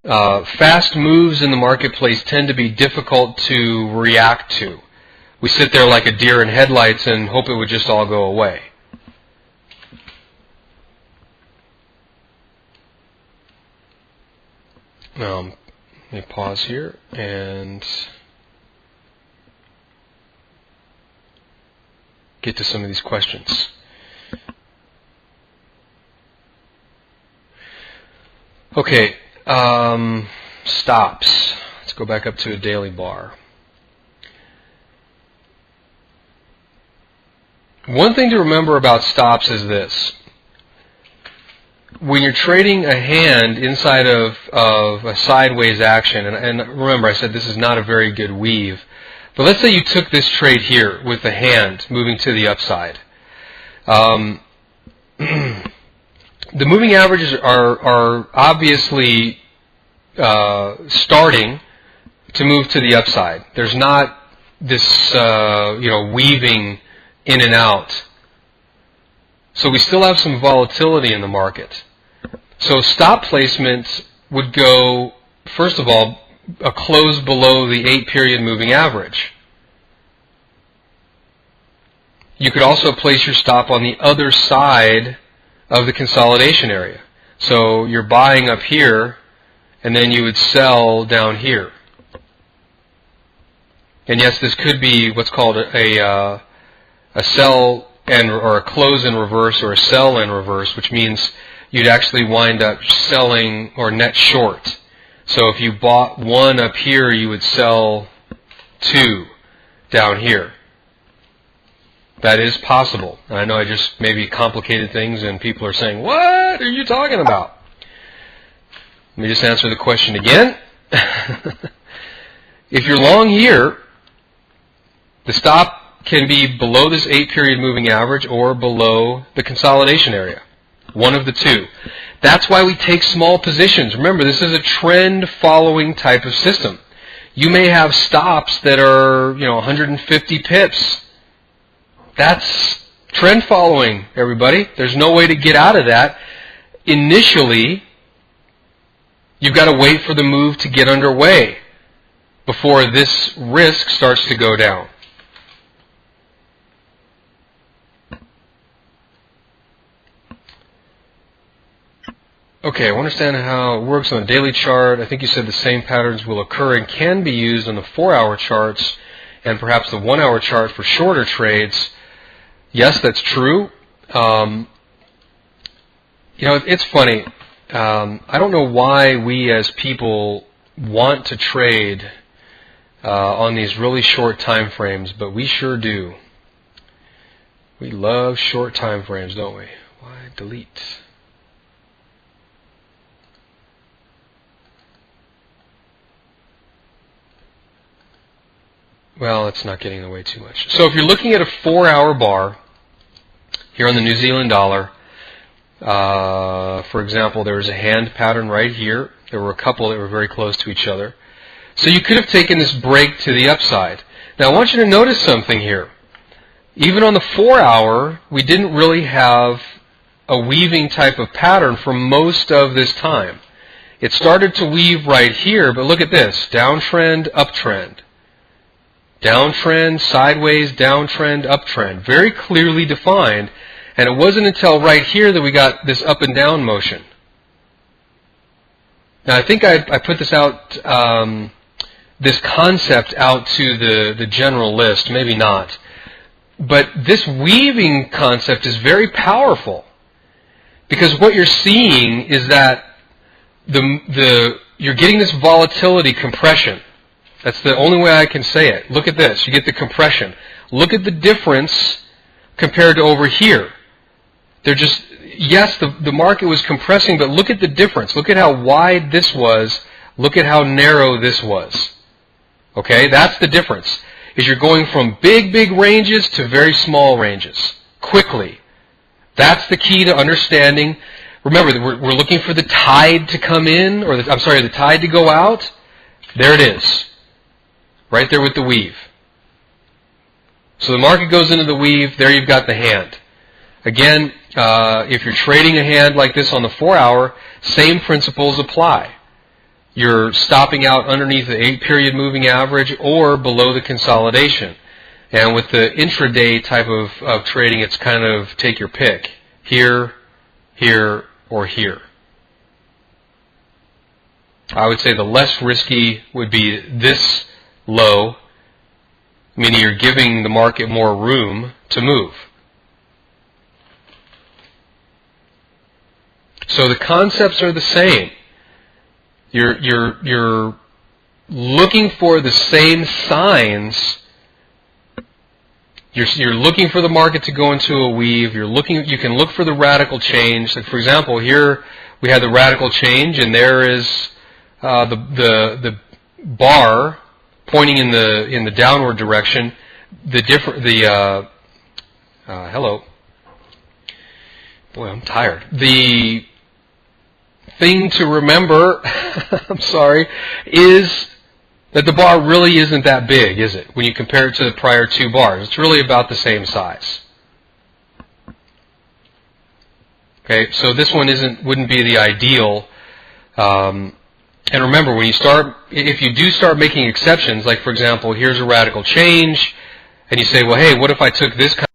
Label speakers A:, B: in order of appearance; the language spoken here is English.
A: Fast moves in the marketplace tend to be difficult to react to. We sit there like a deer in headlights and hope it would just all go away. Now, let me pause here and get to some of these questions. Okay, stops. Let's go back up to a daily bar. One thing to remember about stops is this. When you're trading a hand inside of a sideways action, and remember I said this is not a very good weave, but let's say you took this trade here with the hand moving to the upside. The moving averages are obviously starting to move to the upside. There's not this weaving in and out. So we still have some volatility in the market. So stop placement would go, first of all, a close below the 8-period moving average. You could also place your stop on the other side of the consolidation area. So you're buying up here, and then you would sell down here. And yes, this could be what's called a sell or a close in reverse or a sell in reverse, which means you'd actually wind up selling or net short. So if you bought 1 up here, you would sell 2 down here. That is possible. And I know I just maybe complicated things and people are saying, what are you talking about? Let me just answer the question again. If you're long here, the stop can be below this 8-period moving average or below the consolidation area. One of the two. That's why we take small positions. Remember, this is a trend following type of system. You may have stops that are, 150 pips. That's trend following, everybody. There's no way to get out of that. Initially, you've got to wait for the move to get underway before this risk starts to go down. Okay, I understand how it works on a daily chart. I think you said the same patterns will occur and can be used on the 4-hour charts and perhaps the 1-hour chart for shorter trades. Yes, that's true. It's funny. I don't know why we as people want to trade on these really short time frames, but we sure do. We love short time frames, don't we? Why delete? Well, it's not getting in the way too much. So if you're looking at a 4-hour bar here on the New Zealand dollar, for example, there was a hand pattern right here. There were a couple that were very close to each other. So you could have taken this break to the upside. Now I want you to notice something here. Even on the 4-hour, we didn't really have a weaving type of pattern for most of this time. It started to weave right here, but look at this. Downtrend, uptrend. Downtrend, sideways, downtrend, uptrend. Very clearly defined. And it wasn't until right here that we got this up and down motion. Now I think I put this out, this concept out to the general list. Maybe not. But this weaving concept is very powerful. Because what you're seeing is that you're getting this volatility compression. That's the only way I can say it. Look at this. You get the compression. Look at the difference compared to over here. They're just, yes, the market was compressing, but look at the difference. Look at how wide this was. Look at how narrow this was. Okay, that's the difference. Is you're going from big ranges to very small ranges quickly. That's the key to understanding. Remember, we're looking for the tide to come in, or the tide to go out. There it is. Right there with the weave. So the market goes into the weave, there you've got the hand. Again, if you're trading a hand like this on the 4-hour, same principles apply. You're stopping out underneath the 8-period moving average or below the consolidation. And with the intraday type of trading, it's kind of take your pick. Here, here, or here. I would say the less risky would be this low, meaning you're giving the market more room to move. So the concepts are the same. You're looking for the same signs. You're looking for the market to go into a weave. You can look for the radical change. Like for example, here we had the radical change, and there is the bar pointing in the downward direction. Hello. Boy, I'm tired. The thing to remember, I'm sorry, is that the bar really isn't that big, is it? When you compare it to the prior two bars, it's really about the same size. Okay, so this one wouldn't be the ideal. And remember, if you do start making exceptions, like for example, here's a radical change, and you say, well, hey, what if I took this kind